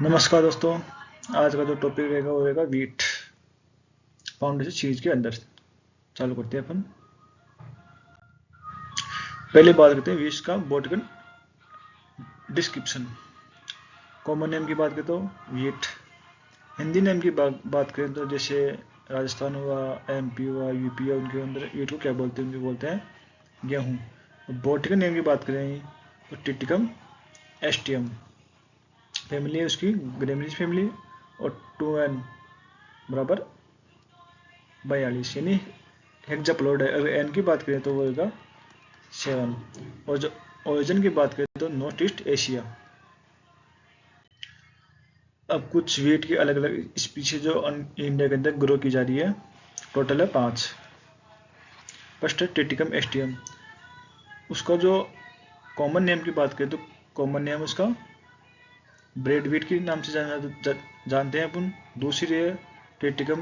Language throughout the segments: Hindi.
नमस्कार दोस्तों। आज का जो टॉपिक रहेगा वो रहेगा वीट फाउंडेशन सीरीज के अंदर। चालू करते हैं अपन। पहले बात करते हैं वीट का बॉटगन डिस्क्रिप्शन। कॉमन नेम की बात करें तो वीट। हिंदी नेम की बात करें तो जैसे राजस्थान हुआ, एमपी हुआ, यूपी हुआ, उनके अंदर वीट को क्या बोलते हैं? उनके बोलते हैं गेहूँ। बॉटगन नेम की बात करें तो टिटिकम एस्टियम फैमिली है उसकी, ग्रेमिनीज फैमिली। और 2n बराबर 42 यानी हेक्साप्लोइड है। अगर एन की बात करें तो वो होगा 7। और जो ओरिजिन की बात करें तो नॉर्थ ईस्ट एशिया। अब कुछ वीट की अलग अलग स्पीशीज जो इंडिया के अंदर ग्रो की जा रही है, टोटल है 5। फर्स्ट है टिटिकम एस्टियम। उसका जो कॉमन नेम की बात करें तो कॉमन नेम उसका ब्रेड वीट के नाम से जानते हैं अपन। दूसरी है टिटिकम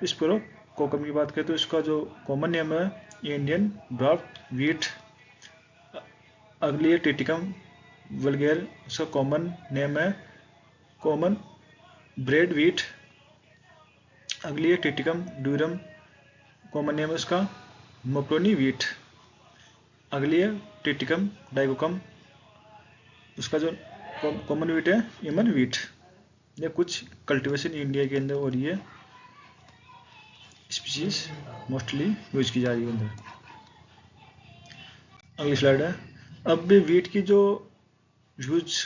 स्पोरो कोकम की बात करें तो इसका जो कॉमन नेम है इंडियन ड्वार्फ वीट। अगली है टिटिकम वल्गेर, उसका कॉमन नेम है कॉमन ब्रेड वीट। अगली है टिटिकम ड्यूरम, कॉमन नेम है उसका मोप्रोनी वीट। अगली है टिटिकम डाइकोकम, उसका जो कॉमन वीट है यमन वीट। ये कुछ कल्टीवेशन इंडिया के अंदर हो रही है, स्पीशीज मोस्टली यूज की जा रही है अंदर। अगली स्लाइड है। अब भी वीट की जो यूज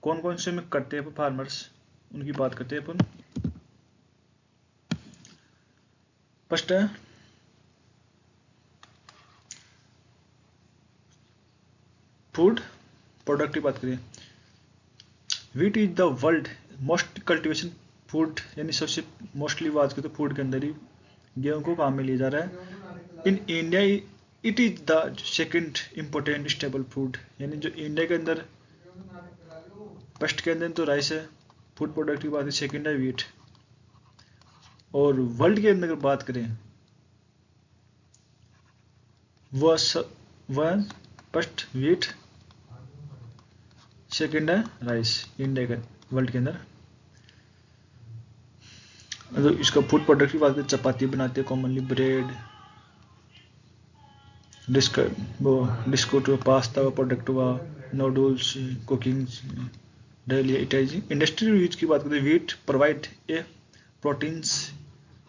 कौन कौन से में करते हैं फार्मर्स, उनकी बात करते हैं अपन। फर्स्ट है फूड प्रोडक्ट की बात करें। Wheat is the world most cultivation food, यानी सबसे मोस्टली बात करें तो फूड के अंदर ही गेहूं को काम में लिया जा रहा है। In India it is the second important stable food, यानी जो इंडिया के अंदर फर्स्ट के अंदर तो राइस है, फूड प्रोडक्ट की बात सेकंड है वीट। और वर्ल्ड के अंदर अगर बात करें वह फर्स्ट वीट, सेकंड है राइस इंडिया के वर्ल्ड के अंदर। मतलब इसका फूड प्रोडक्ट की बात करें, चपाती बनाते हैं कॉमनली, ब्रेड, बिस्कुट, पास्ता का प्रोडक्ट हुआ, नूडल्स, कुकिंग, डेली इटाइजी। इंडस्ट्रियल यूज की बात करें, wheat provide a proteins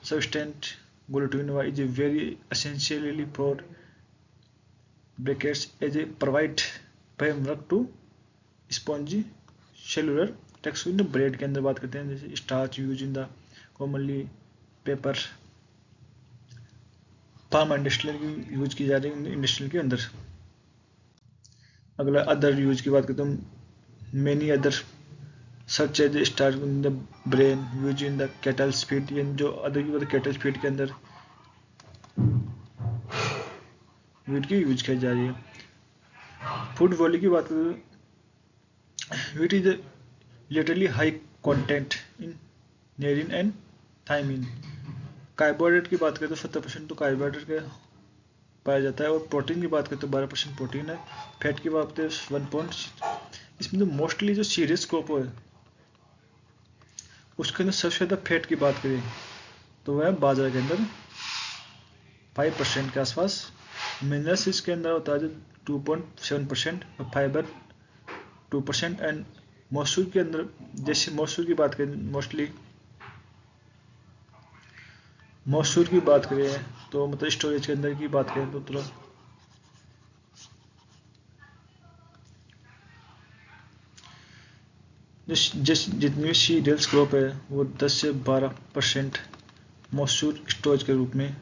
substance gluten is very essentially for brackets as a provide framework to spongy cellular texture। Bread के अंदर बात करते हैं जैसे starch use in the commonly paper farm industrial की यूज की जा रही है इंडस्ट्रियल के अंदर। अगला अदर यूज की बात करते हैं, many other such as starch in the bran use in the cattles feed. जो अदर की बात कैटल्स फीड के अंदर वीट की यूज की जा रही है। फूड वैल्यू की बात करें, wheat is literally high content in नेरिन एंड थायमिन। कार्बोहाइड्रेट की बात करें तो 70% तो कार्बोहाइड्रेट के पाया जाता है। और प्रोटीन की बात करें तो 12% प्रोटीन है। फैट की बात करें 1 इसमें जो मोस्टली जो सीरियस क्रॉप है उसके अंदर सबसे ज़्यादा फैट की बात करें तो वह बाजरा के अंदर 5% के आसपास। मिनरल्स इसके अंदर होता है 2.7% और फाइबर 2%। एंड मसूर के अंदर जैसे मसूर की बात करें, मसूर की बात करें तो मतलब स्टोरेज के अंदर की बात करें तो थोड़ा जितनी भी सीरियल्स क्रॉप है वो 10 से 12% मसूर स्टोरेज के रूप में।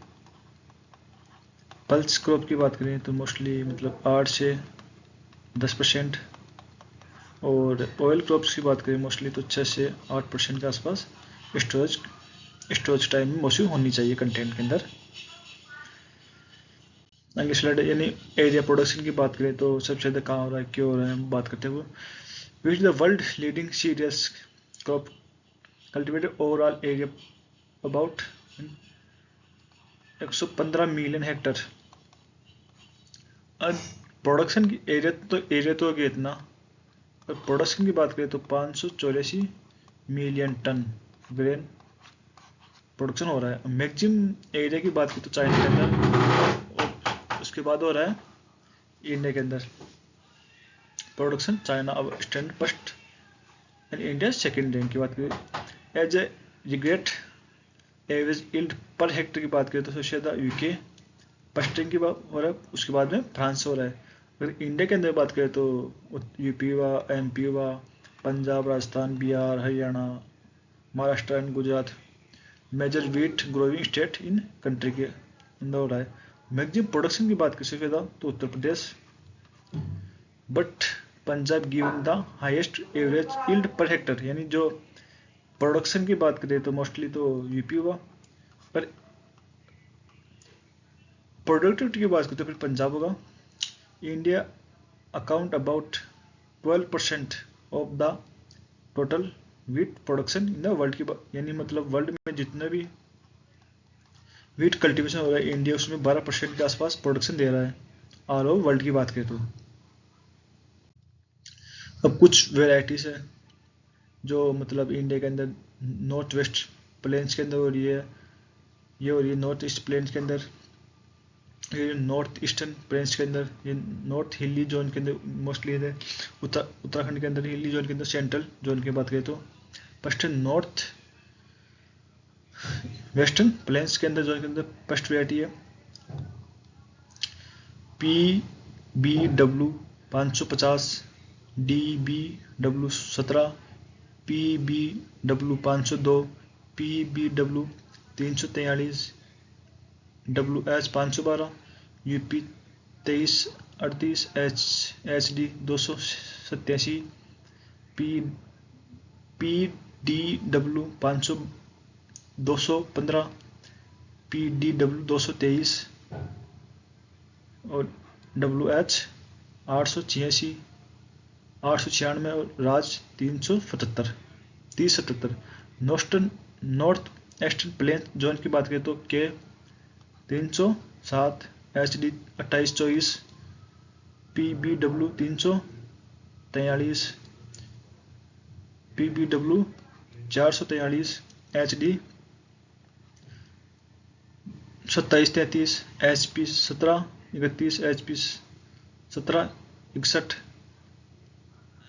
पल्स क्रॉप की बात करें तो मोस्टली मतलब 8 से 10%। और ऑयल क्रॉप्स की बात करें मोस्टली तो 6 से 8% के आसपास स्टोरेज टाइम में मौसू होनी चाहिए कंटेंट के अंदर। अगली स्लाइड यानी एरिया प्रोडक्शन की बात करें तो सबसे ज़्यादा कहाँ हो रहा है, क्यों हो रहा है, हम बात करते हैं। Which the world leading serious crop cultivated overall area about 115 million Hector. Production की एरिया तो हो गया इतना, और प्रोडक्शन की बात करें तो 584 मिलियन टन ग्रेन प्रोडक्शन हो रहा है। मैक्सिमम एरिया की बात करें तो चाइना के अंदर, और उसके बाद हो रहा है इंडिया के अंदर प्रोडक्शन। चाइना अब stand first and India second rank की बात करें। As a regret average yield per hectare की बात करें तो सबसे ज़्यादा यूके फर्स्ट रैंक की बात हो रहा है, उसके बाद में फ्रांस हो रहा है। अगर इंडिया के अंदर बात करें तो यूपी हुआ, एमपी हुआ, Punjab, Rajasthan, Bihar, Haryana, Maharashtra and Gujarat major wheat growing state in country के अंदर हो रहा है। मैक्सिमम प्रोडक्शन की बात करें सबसे ज़्यादा तो Uttar Pradesh, but Punjab given the highest average yield per hectare, यानी जो प्रोडक्शन की बात करें तो मोस्टली तो यूपी हुआ, पर प्रोडक्टिविटी की बात करें तो फिर पंजाब होगा। India account about 12% of the total wheat production in the world की, यानी मतलब वर्ल्ड में जितने भी वीट कल्टीवेशन हो रहा है इंडिया उसमें 12% के आसपास प्रोडक्शन दे रहा है ऑल ओवर वर्ल्ड की बात करें तो। अब कुछ वेराइटीज़ है जो मतलब इंडिया के अंदर नॉर्थ वेस्ट प्लेन्स के अंदर हो रही है, ये हो रही है नॉर्थ ईस्ट प्लेन्स के अंदर, ये नॉर्थ ईस्टर्न प्लेन्स के अंदर, ये नॉर्थ हिली जोन के अंदर मोस्टली है। उत्तराखंड के अंदर हिली जोन के अंदर, सेंट्रल जोन की बात करें तो फर्स्ट नॉर्थ वेस्टर्न प्लेन्स के अंदर जोन के अंदर फर्स्ट वेराइटी है PBW 550, DBW 17, PBW 502, PBW 343, WH 512, UP 2338, HD 287, PDW 215, PDW 223 और WH 886, 896 और राज 377। नॉर्थ ईस्टर्न प्लेन जोन की बात करें तो के 307, HD 2824, PBW 343, PBW 443, HD 2733, HP 1731, HP 1761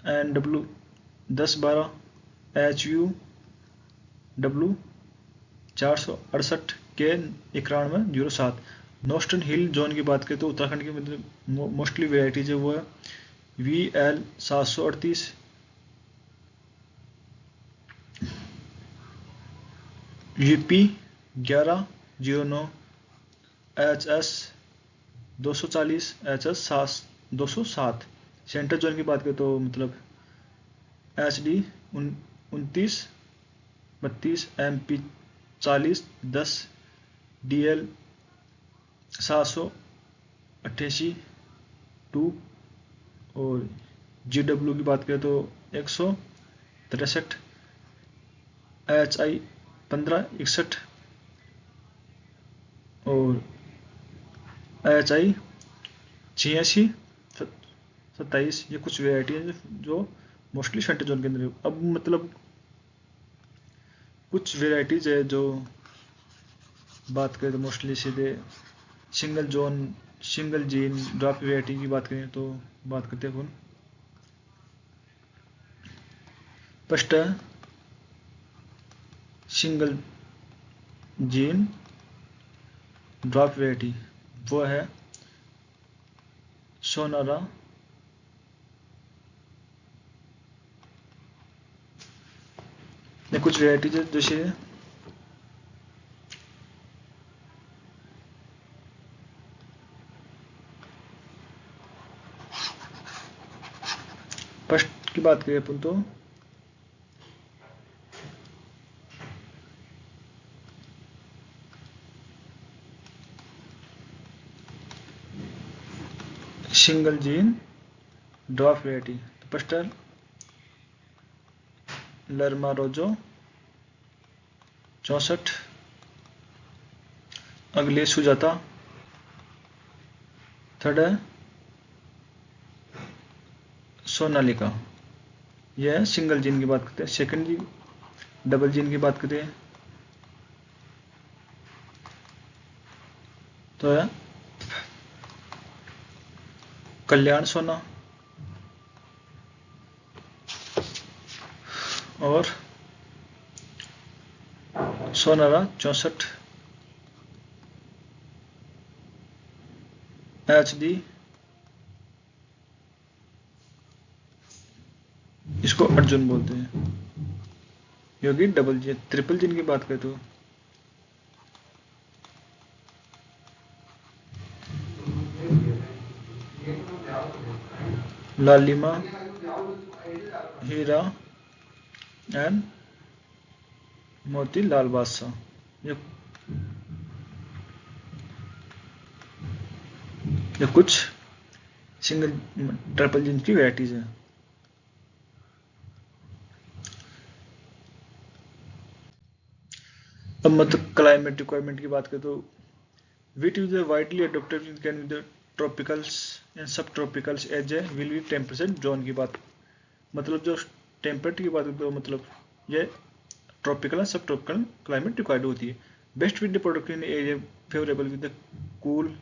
and W 1012, HU W 468 के 9107। नॉर्थर्न हिल जोन की बात करें तो उत्तराखंड की मतलब मोस्टली वेराइटीज है वो है VL 738, UP 1109, HS 240, HS 207। Central zone की बात करें तो मतलब HD 29 32, MP 40 10, DL 788 2 और GW की बात करें तो 163, HI 1561 और HI 86 27। ये कुछ वेराइटी है जो मोस्टली सेंट्रल जोन के अंदर है। अब मतलब कुछ वेराइटीज है जो बात करें तो मोस्टली सीधे single zone, single gene drop variety की बात करें तो बात करते हैं अपन। फर्स्ट है सिंगल जीन ड्रॉप वेराइटी, वो है सोनारा ने कुछ वेराइटीज है जैसे फर्स्ट की बात करें अपन तो सिंगल जीन ड्रॉप वेराइटी। तो फर्स्ट है लर्मा रोजो 64, अगले सुजाता, थर्ड है सोनालिका। यह सिंगल जीन की बात करते हैं। सेकेंडली डबल जीन की बात करें तो है कल्याण सोना और सोनारा 64 HD, इसको अर्जुन बोलते हैं। योगी डबल जीन। ट्रिपल जीन की बात करें तो लालिमा, हीरा एंड मोतीलाल बादशाह। ये कुछ सिंगल ट्रिपल जीन की वैरायटीज है। अब मतलब क्लाइमेट रिक्वायरमेंट की बात करें तो wheat is widely adopted in can the tropicals and subtropicals as a will be temperature zone की बात, मतलब जो टेम्परेट की बात करते हो मतलब ये tropical and subtropical climate required होती है। Best with the product in area favourable with the cool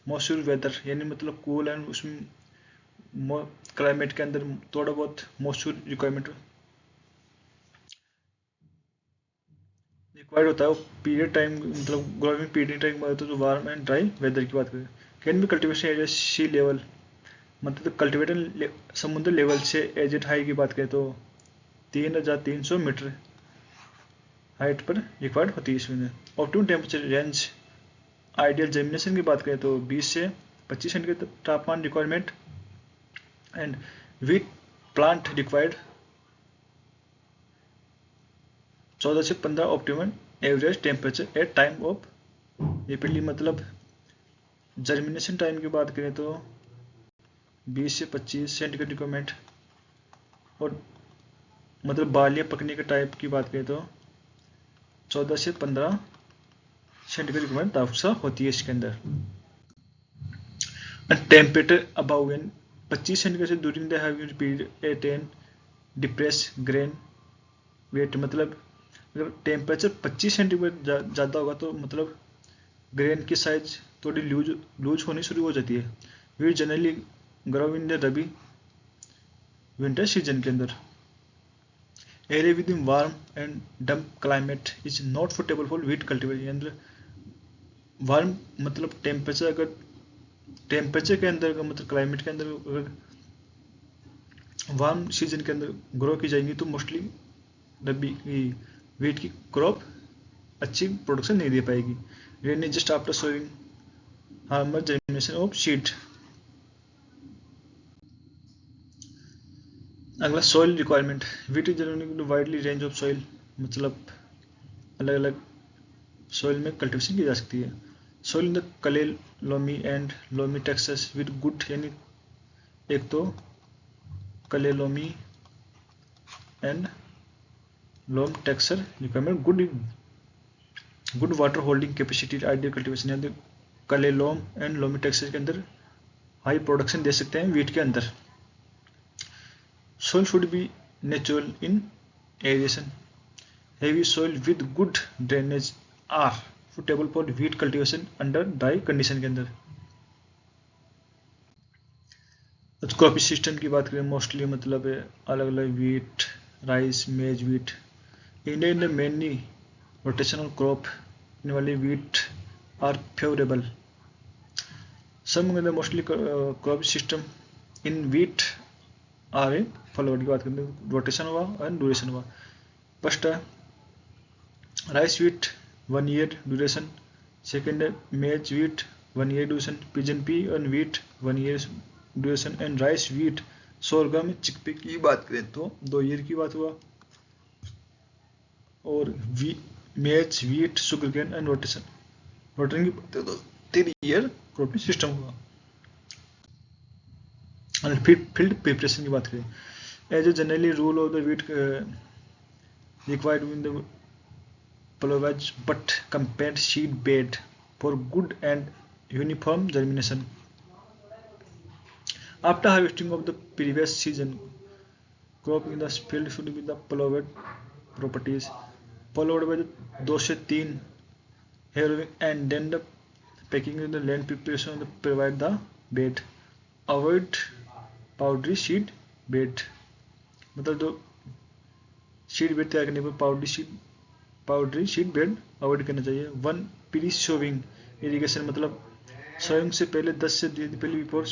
moisture weather, यानी मतलब कूल एंड उसमें क्लाइमेट के अंदर थोड़ा बहुत मॉइस्चर रिक्वायरमेंट रिक्वायर्ड होता है। पीरियड टाइम मतलब ग्रोइंग पीरियड टाइम बात तो वार्म एंड ड्राई वेदर की बात करें। Can be cultivation area sea level, मतलब कल्टीवेटर समुद्र लेवल से एजेड हाई की बात करें तो 3300 मीटर हाइट पर रिक्वायर्ड होती है इसमें। Optimum temperature range ideal germination की बात करें तो 20 से 25 सेंटीग्रेड तापमान requirement and wheat plant required 14 से 15 optimum average temperature at time of repeatedly, मतलब जर्मिनेशन टाइम की बात करें तो 20 से 25 सेंटीग्रेड रिक्वायरमेंट, और मतलब बालियाँ पकने के टाइप की बात करें तो 14 से 15 सेंटीग्रेड रिक्वायरमेंट तापमान होती है इसके अंदर। टेम्परेचर अबाउ एन 25 सेंटीग्रेड से during the having period at an depress grain weight, मतलब अगर टेम्परेचर 25 सेंटीग्रेड ज़्यादा होगा तो मतलब ग्रेन की साइज थोड़ी लूज होनी शुरू हो जाती है। We generally grow in the rabi winter season के अंदर। Area with in warm and damp climate is not suitable for wheat cultivation. Warm मतलब टेम्परेचर, अगर टेम्परेचर के अंदर मतलब क्लाइमेट के अंदर अगर वार्म सीजन के अंदर ग्रो की जाएंगी तो मोस्टली रबी व्हीट की क्रॉप अच्छी प्रोडक्शन नहीं दे पाएगी। Rain is just after sowing harmful germination of seed. अगला soil requirement. Wheat is generally widely range of soil, मतलब अलग अलग सॉइल में कल्टीवेशन की जा सकती है। Soil in the clay loamy and loamy texture with good, यानी एक तो clay loamy and loam texture requirement good water holding capacity ideal cultivation, यानी clay loam and loamy texture के अंदर हाई प्रोडक्शन दे सकते हैं व्हीट के अंदर। Soil should be natural in aeration, heavy soil with good drainage are suitable for wheat cultivation under dry condition के अंदर। क्रॉपिंग सिस्टम की बात करें मोस्टली मतलब अलग अलग wheat rice maize wheat India in the mainly rotational crop in वाली wheat are favourable. Some mostly crop system in wheat are in followed की बात करें तो रोटेशन हुआ एंड ड्यूरेशन हुआ। फर्स्ट है rice wheat 1 year duration, second है maize wheat 1 year duration, pigeon pea and wheat 1 year duration and rice wheat sorghum chickpea की बात करें तो 2 ईयर की बात हुआ। और maize wheat sugarcane and rotation की बात करें तो 3 ईयर क्रॉपिंग सिस्टम हुआ। और फील्ड प्रिपरेशन की बात करें as a generally rule of the wheat required in the plowage but compared seed bed for good and uniform germination. After harvesting of the previous season, cropping in the field should be the ploughed properties, followed by the 2 से 3 harrowing and then the packing in the land preparation to provide the bed. Avoid powdery seed bed, मतलब जो सीड बेड तैयार करने पर पाउडरी सीड बेड अवॉइड करना चाहिए। 1 प्री सोविंग इरिगेशन, मतलब सोइंग से पहले 10 से दिन पहले बिफोर,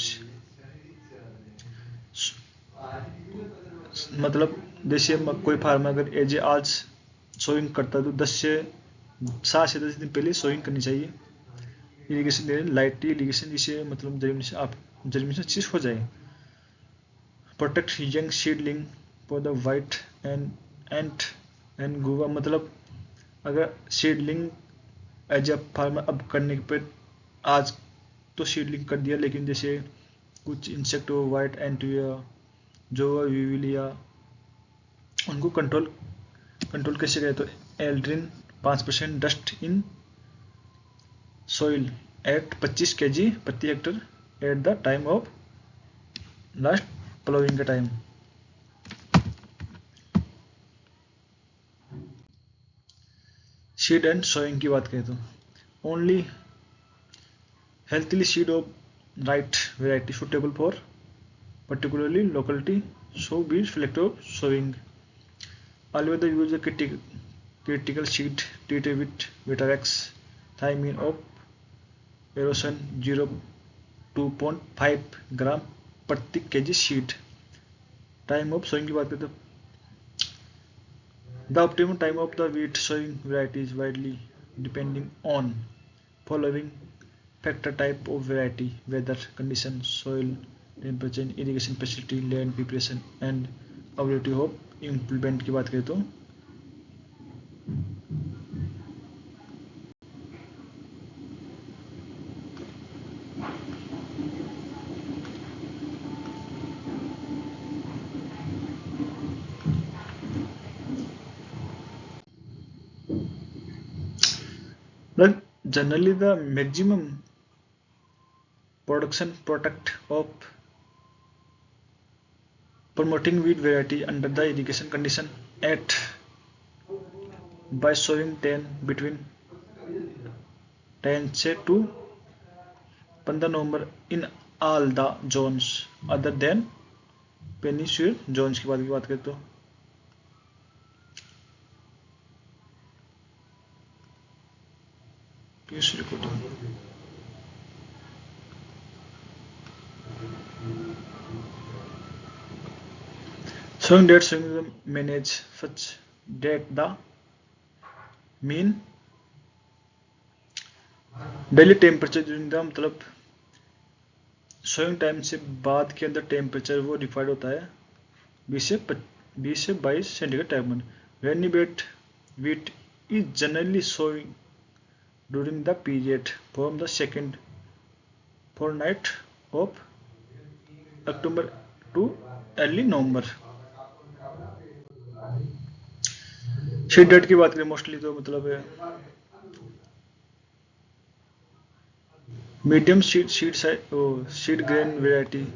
मतलब जैसे कोई फार्मर अगर एज ए आज सोइंग करता है तो 7 से 10 दिन पहले सोइंग करनी चाहिए। इरिगेशन दे लाइट इरिगेशन, जिसे मतलब जमीन से अच्छी हो जाए। Protect young seedling for the white and Gua, मतलब अगर सीडलिंग एज अ फार्मर अब करने पर आज तो सीडलिंग कर दिया, लेकिन जैसे कुछ इंसेक्ट हो, वाइट एंट या जो विविलिया, उनको कंट्रोल कैसे करें, तो aldrin 5% dust in soil at 25 kg प्रति hectare at the time of last ploughing का टाइम। सीड एंड सोइंग की बात करें तो only healthy seed of right variety suitable for particularly locality, so be selective sowing. Always use a critical seed treated with Vitarex, thiamine of erosion 0.2.5 gram प्रति kg seed. Time of sowing की बात करें तो the optimum time of the wheat sowing variety is widely depending on following factor: type of variety, weather condition, soil temperature, irrigation facility, land preparation and availability of implement की बात करें तो generally the maximum production product of promoting wheat variety under the irrigation condition at by sowing 10 between 10 से to 15 November in all the zones other than peninsular zones की बात करें तो sowing date, sowing manage such that the mean daily temperature during the, मतलब सोइंग टाइम से बाद के अंदर टेम्परेचर वो डिफाइंड होता है 20 से 22 सेंटीग्रेड तापमान। When you wet wheat is generally sowing during the period from the second fortnight of October to early November। Seed date की बात करें मोस्टली तो मतलब medium seed grain variety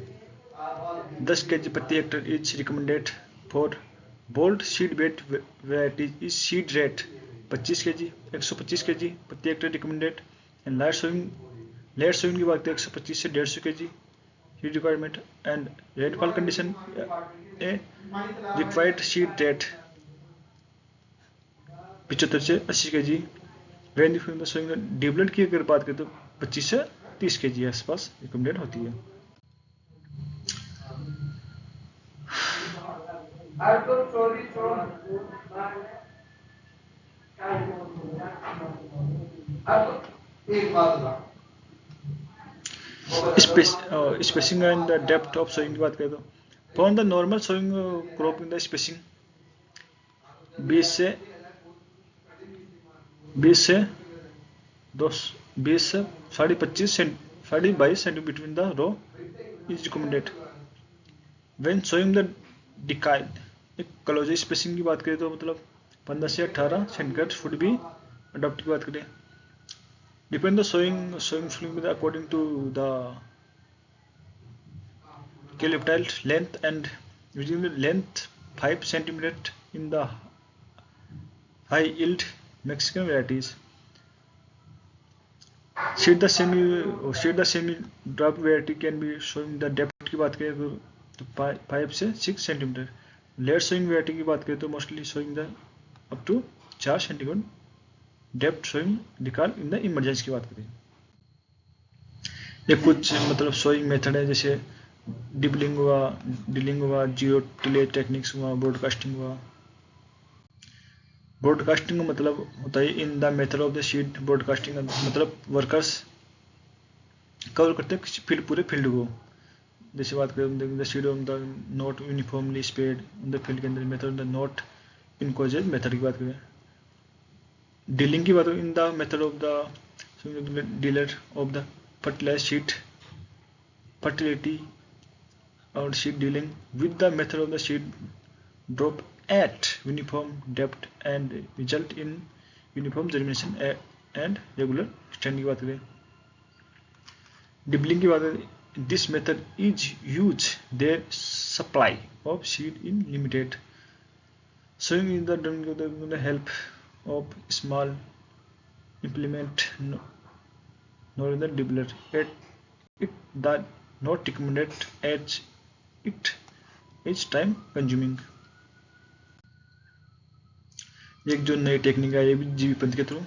10 kg प्रति हेक्टर is recommended for bold seed bed varieties is seed rate 25 kg 125 kg प्रति हेक्टर रिकमेंडेड। एंड लाइट सोइंग की बात करें 125 से 150 kg seed requirement. And rainfall condition a required seed rate 75 से 80 kg। वेन सोइंग डिवलेट की अगर बात करें तो 25 से 30 kg आसपास रिकमेंडेड होती है। Spacing and the depth of sowing की बात करें तो for the normal sowing crop in the spacing 20 से 22 centimetre between the row is recommended. When sowing the decide close spacing की बात करें तो मतलब 15 से 18 सेंटीमीटर फुट भी अडॉप्ट की बात करें। Depend the sowing film according to the coleoptile length and using the length 5 centimeter in the high yield Mexican varieties. Seed the semi drop variety can be showing the depth की बात करें तो 5 से 6 सेंटीमीटर. लेट शोइंग वैरायटी की बात करें तो mostly sowing the up to 4 centimetre depth sowing record in the emergency की बात करें. ये कुछ मतलब शोइंग मेथड है, जैसे डिबलिंग हुआ, जीरो टिलेज टेक्निक्स हुआ, ब्रॉडकास्टिंग हुआ. ब्रॉडकास्टिंग मतलब होता है in the method of the seed. Broadcasting मतलब वर्कर्स कवर करते हैं फील्ड, पूरे फील्ड को. जैसे बात करें the seed of the not uniformly spread in the field के अंदर method the not encourages method की बात करें. डीलिंग की बात करें in the method of the dealer of the fertilize seed fertility or seed dealing with the method of the seed drop at uniform depth and result in uniform germination and regular standing की बात करें. डिबलिंग की बात करें this method is used their supply of seed in limited, showing in the help of small implement nor in the dibbler at it the not recommended as it is time consuming. एक जो नई टेक्निक है ये भी जीवी पंथ के through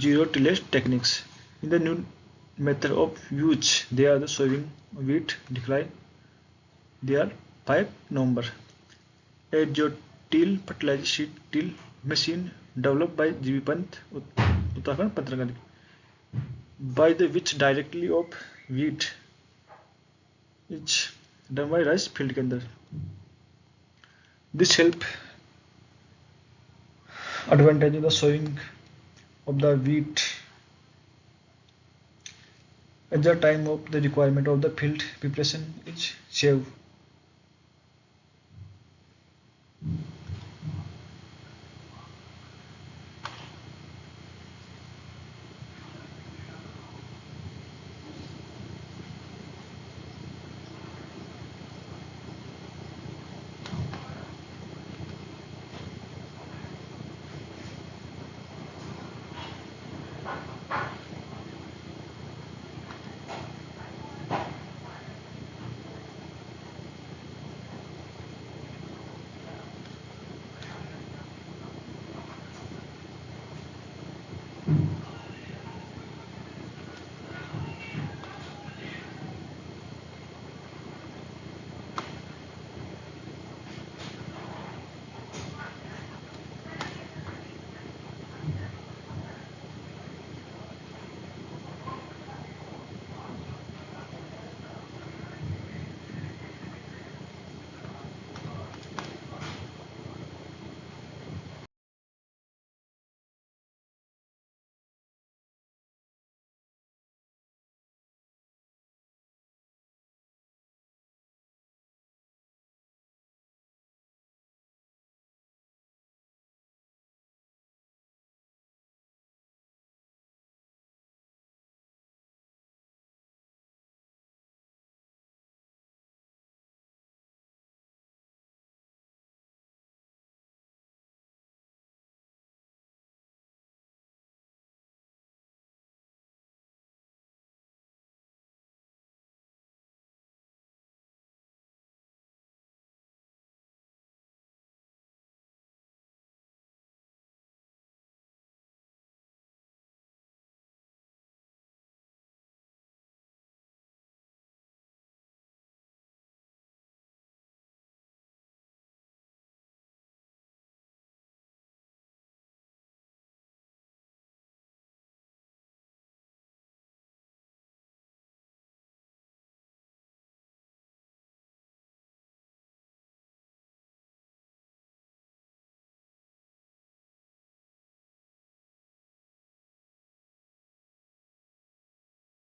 zero tillage techniques in the new method of use they are the sowing wheat decline they are 5 November. At जो till fertiliser seed till machine developed by GV Pant Uttarakhand पत्रकारिता by the which directly of wheat is done by rice field के अंदर. This help advantage of the sowing of the wheat at the time of the requirement of the field preparation is saved.